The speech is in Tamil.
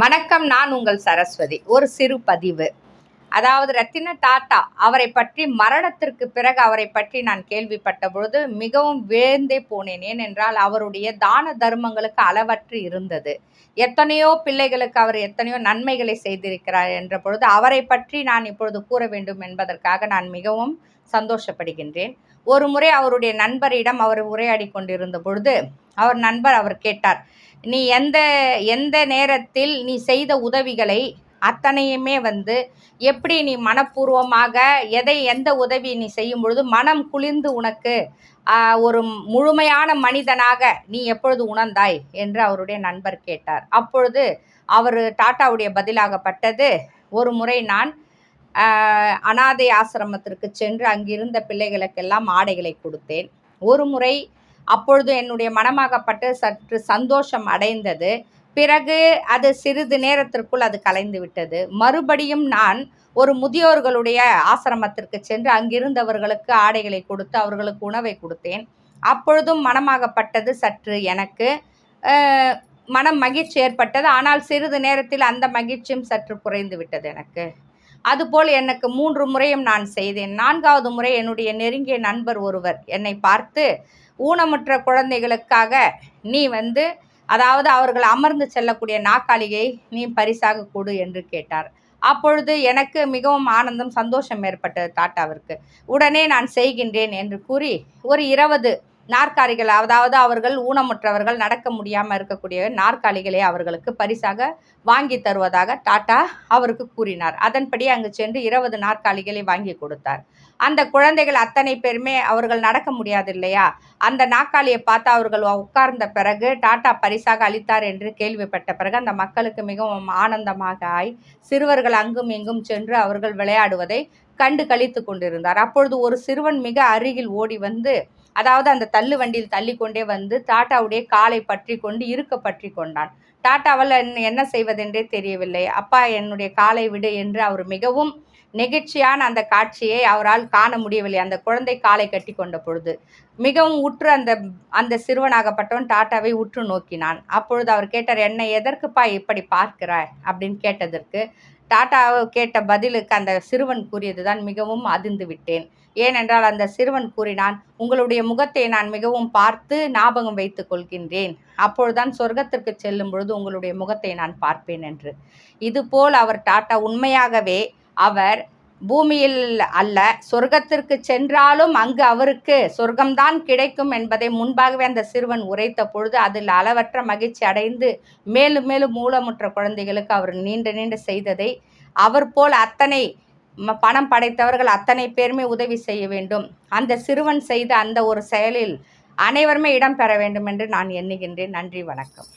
வணக்கம், நான் உங்கள் சரஸ்வதி. ஒரு சிறு பதிவு. அதாவது ரத்தின டாட்டா அவரை பற்றி மரணத்திற்கு பிறகு அவரை பற்றி நான் கேள்விப்பட்ட பொழுது மிகவும் வியந்தே போனேன். ஏனென்றால் அவருடைய தான தர்மங்களுக்கு அளவற்று இருந்தது. எத்தனையோ பிள்ளைகளுக்கு அவர் எத்தனையோ நன்மைகளை செய்திருக்கிறார் என்ற பொழுது அவரை பற்றி நான் இப்பொழுது கூற வேண்டும் என்பதற்காக நான் மிகவும் சந்தோஷப்படுகின்றேன். ஒரு முறை அவருடைய நண்பரிடம் அவர் உரையாடி கொண்டிருந்த பொழுது அவர் கேட்டார், நீ எந்த எந்த நேரத்தில் நீ செய்த உதவிகளை அத்தனையுமே எப்படி நீ மனப்பூர்வமாக எந்த உதவி நீ செய்யும் பொழுது மனம் குளிர்ந்து உனக்கு ஒரு முழுமையான மனிதனாக நீ எப்பொழுது உணர்ந்தாய் என்று அவருடைய நண்பர் கேட்டார். அப்பொழுது அவர் டாட்டாவுடைய பதிலாகப்பட்டது, ஒரு முறை நான் அனாதை ஆசிரமத்திற்கு சென்று அங்கிருந்த பிள்ளைகளுக்கெல்லாம் ஆடைகளை கொடுத்தேன். ஒரு முறை அப்பொழுது என்னுடைய மனமாகப்பட்டு சற்று சந்தோஷம் அடைந்தது. பிறகு அது சிறிது நேரத்திற்குள் அது கலைந்து விட்டது. மறுபடியும் நான் ஒரு முதியோர்களுடைய ஆசிரமத்திற்கு சென்று அங்கிருந்தவர்களுக்கு ஆடைகளை கொடுத்து அவர்களுக்கு உணவை கொடுத்தேன். அப்பொழுதும் மனமாகப்பட்டது சற்று எனக்கு மனம் மகிழ்ச்சி ஏற்பட்டது. ஆனால் சிறிது நேரத்தில் அந்த மகிழ்ச்சியும் சற்று குறைந்து விட்டது எனக்கு. அதுபோல் எனக்கு 3 முறையும் நான் செய்தேன். 4வது முறை என்னுடைய நெருங்கிய நண்பர் ஒருவர் என்னை பார்த்து, ஊனமுற்ற குழந்தைகளுக்காக நீ அதாவது அவர்கள் அமர்ந்து செல்லக்கூடிய நாற்காலியை நீ பரிசாக கொடு என்று கேட்டார். அப்பொழுது எனக்கு மிகவும் ஆனந்தம், சந்தோஷம் ஏற்பட்டது டாட்டாவிற்கு. உடனே நான் செய்கின்றேன் என்று கூறி ஒரு 20 நாற்காலிகள், அதாவது அவர்கள் ஊனமுற்றவர்கள் நடக்க முடியாமல் இருக்கக்கூடிய நாற்காலிகளை அவர்களுக்கு பரிசாக வாங்கி தருவதாக டாட்டா அவருக்கு கூறினார். அதன்படி அங்கு சென்று 20 நாற்காலிகளை வாங்கி கொடுத்தார். அந்த குழந்தைகள் அத்தனை பேருமே அவர்கள் நடக்க முடியாது இல்லையா, அந்த நாற்காலியை பார்த்து அவர்கள் உட்கார்ந்த பிறகு டாட்டா பரிசாக அளித்தார் என்று கேள்விப்பட்ட பிறகு அந்த மக்களுக்கு மிகவும் ஆனந்தமாக ஆய் சிறுவர்கள் அங்கும் இங்கும் சென்று அவர்கள் விளையாடுவதை கண்டு கழித்து கொண்டிருந்தார். அப்பொழுது ஒரு சிறுவன் மிக அருகில் ஓடி அதாவது அந்த தள்ளு வண்டியில் தள்ளி கொண்டே டாட்டாவுடைய காலை பற்றி கொண்டு இருக்க பற்றி கொண்டான். டாட்டாவால் என்ன செய்வதென்றே தெரியவில்லை. அப்பா, என்னுடைய காலை விடு என்று அவர் மிகவும் நெகிழ்ச்சியான அந்த காட்சியை அவரால் காண முடியவில்லை. அந்த குழந்தை காலை கட்டி கொண்ட பொழுது மிகவும் உற்று அந்த சிறுவனாகப்பட்டவன் டாட்டாவை உற்று நோக்கினான். அப்பொழுது அவர் கேட்டார், என்னை எதற்குப்பா இப்படி பார்க்கிறாய் அப்படின்னு கேட்டதற்கு டாட்டா கேட்ட பதிலுக்கு அந்த சிறுவன் கூறியது தான் மிகவும் அதிர்ந்து விட்டேன். ஏனென்றால் அந்த சிறுவன் கூறினான், உங்களுடைய முகத்தை நான் மிகவும் பார்த்து ஞாபகம் வைத்து கொள்கின்றேன். அப்பொழுதுதான் சொர்க்கத்திற்கு செல்லும் பொழுது உங்களுடைய முகத்தை நான் பார்ப்பேன் என்று. இதுபோல் அவர் டாட்டா உண்மையாகவே அவர் பூமியில் அல்ல, சொர்க்கத்திற்கு சென்றாலும் அங்கு அவருக்கு சொர்க்கம்தான் கிடைக்கும் என்பதை முன்பாகவே அந்த சிறுவன் உரைத்த பொழுது அதில் அளவற்ற மகிழ்ச்சி அடைந்து மேலும் மேலும் மூலமுற்ற குழந்தைகளுக்கு அவர் நீண்ட செய்ததை அவர் போல் அத்தனை பணம் படைத்தவர்கள் அத்தனை பேருமே உதவி செய்ய வேண்டும். அந்த சிறுவன் செய்த அந்த ஒரு செயலில் அனைவருமே இடம் பெற வேண்டும் என்று நான் எண்ணுகின்றேன். நன்றி, வணக்கம்.